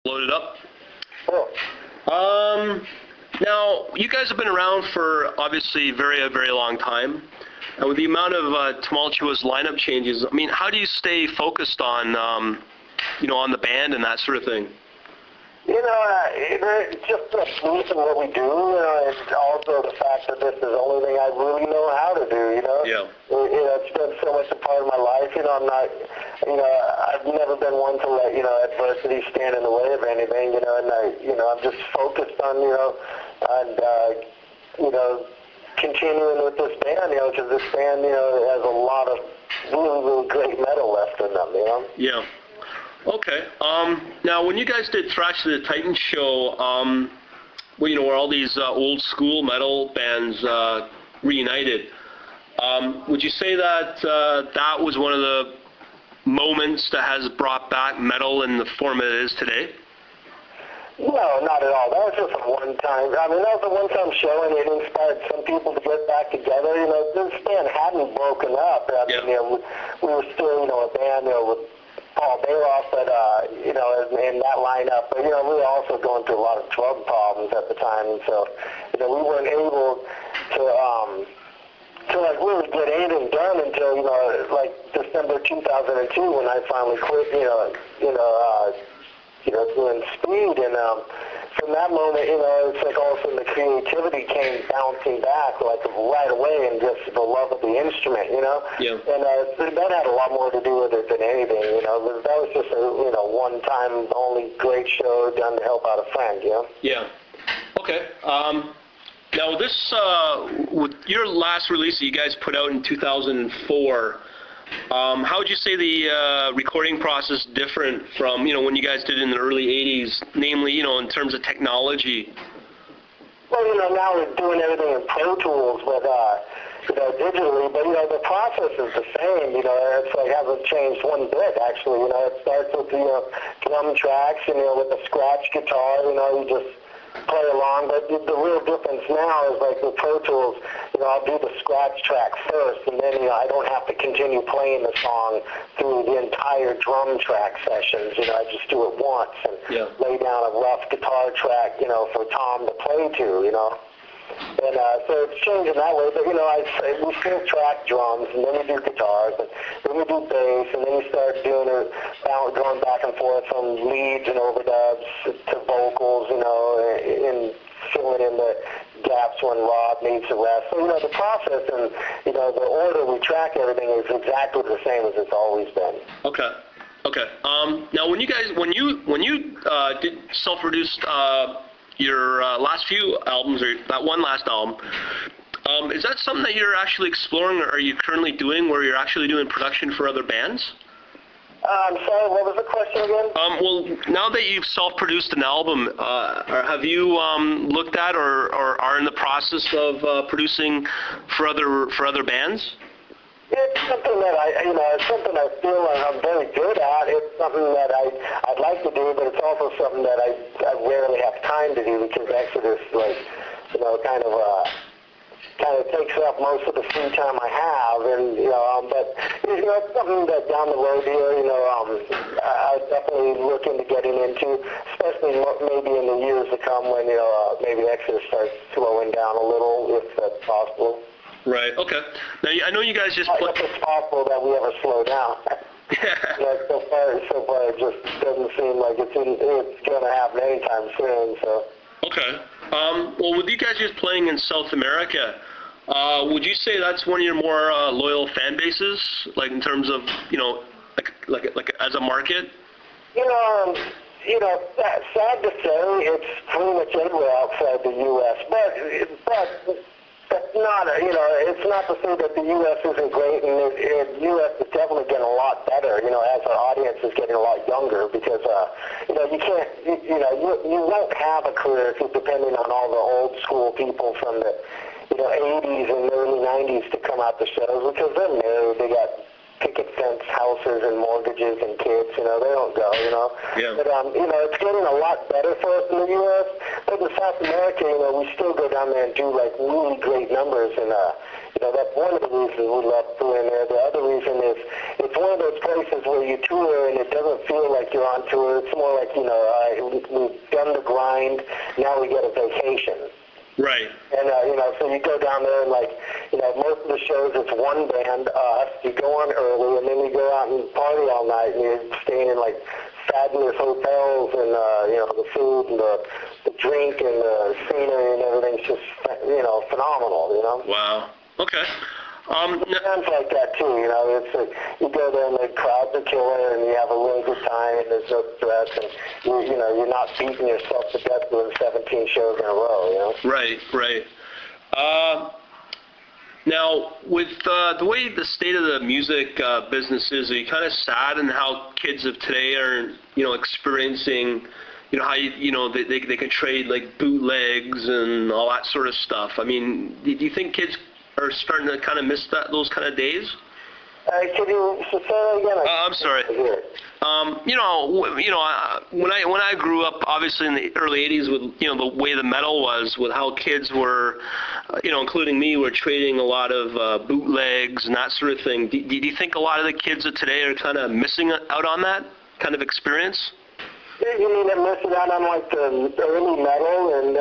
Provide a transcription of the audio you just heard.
Loaded up. Cool. Now, you guys have been around for obviously a very long time. And with the amount of tumultuous lineup changes, I mean, how do you stay focused on, on the band and that sort of thing? It's just the belief in what we do. It's also the fact that this is the only thing I really know how to do. Yeah. It's been so much a part of my life. I'm not. I've never been one to let adversity stand in the way of anything. And I'm just focused on continuing with this band. Because this band has a lot of really great metal left in them. Yeah. Okay. Now, when you guys did Thrash to the Titan show, where all these old school metal bands reunited, would you say that that was one of the moments that has brought back metal in the form it is today? No, not at all. That was just a one-time. I mean, that was a one-time show, and it inspired some people to get back together. This band hadn't broken up. I mean, we were still, a band, with Paul Bailoff, but in that lineup. But we were also going through a lot of drug problems at the time, and so we weren't able to really get anything done until December 2002 when I finally quit. Doing speed, and from that moment, it's like all of a sudden the creativity came bouncing back right away, and just the love of the instrument, Yeah. And that had a lot more to do with it than anything, That was just a one-time, only great show done to help out a friend, Yeah. Okay. Now this, with your last release that you guys put out in 2004. How would you say the recording process different from, when you guys did it in the early 80s, namely, in terms of technology? Well, now we're doing everything in Pro Tools, but, digitally, but, the process is the same, it's hasn't changed one bit, actually, it starts with the drum tracks, with the scratch guitar, you just play along, but the real difference now is with Pro Tools, I'll do the scratch track first, and then, I don't have to continue playing the song through the entire drum track sessions, I just do it once and lay down a rough guitar track, for Tom to play to, And so it's changing that way, but we still track drums, and then we do guitars, and then we do bass, and then we start doing it, going back and forth from leads and overdubs to vocals, and filling in the gaps when Rob needs to rest. So the process and the order we track everything is exactly the same as it's always been. Okay. Now, when you did self-produced your last few albums, or that one last album, is that something that you're actually exploring, or are you currently doing, where you're actually doing production for other bands? I'm sorry, what was the question again? Well, now that you've self-produced an album, have you looked at or are in the process of producing for other bands? It's something that it's something I feel I'm very good at. It's something that I'd like to do, but it's also something that I rarely have time to do because Exodus, kind of takes up most of the free time I have, and but it's something that down the road here, I definitely look into getting into, especially maybe in the years to come when maybe Exodus starts slowing down a little, if that's possible. Right. Okay. Now, I know you guys just. If it's possible that we ever slow down. So far, it just doesn't seem like it's going to happen anytime soon. So. Okay. Well, with you guys just playing in South America, would you say that's one of your more loyal fan bases, like in terms of like as a market? Sad to say, it's pretty much anywhere outside the U.S. But that's not, it's not to say that the U.S. isn't great, and the U.S. is definitely getting a lot better, as our audience is getting a lot younger, because, you can't, you won't have a career if you're depending on all the old school people from the, 80s and early 90s to come out to shows, because they're married, they got picket fence houses and mortgages and kids, they don't go, Yeah. But, it's getting a lot better for us in the U.S., but in South America, we still go down there and do, really great numbers, and, you know, that's one of the reasons we love touring there. The other reason is it's one of those places where you tour and it doesn't feel like you're on tour. It's more like, you know, we've done the grind, now we get a vacation. Right. And, you know, so you go down there and, like, you know, most of the shows, it's one band, us. You go on early, and then you go out and party all night, and you're staying in, like, fabulous hotels, and, you know, the food and the drink and the scenery and everything's just, you know, phenomenal, you know? Wow. Okay. Bands like that, too, you know. It's you go there and the crowds are killer, and you have a really good time, and there's no stress, and, you know, you're not beating yourself to death doing 17 shows in a row, you know? Right, right. Now, with the way the state of the music business is, are you kind of sad in how kids of today are, you know, experiencing, you know, how, you know, they can trade, like, bootlegs and all that sort of stuff? I mean, do you think kids are starting to kind of miss those kind of days? Could you say that again? I'm sorry. You know, when I grew up, obviously in the early '80s, with, you know, the way the metal was, with how kids were, you know, including me, were trading a lot of bootlegs and that sort of thing. Do you think a lot of the kids of today are kind of missing out on that kind of experience? You mean they're missing out on, like, the early metal and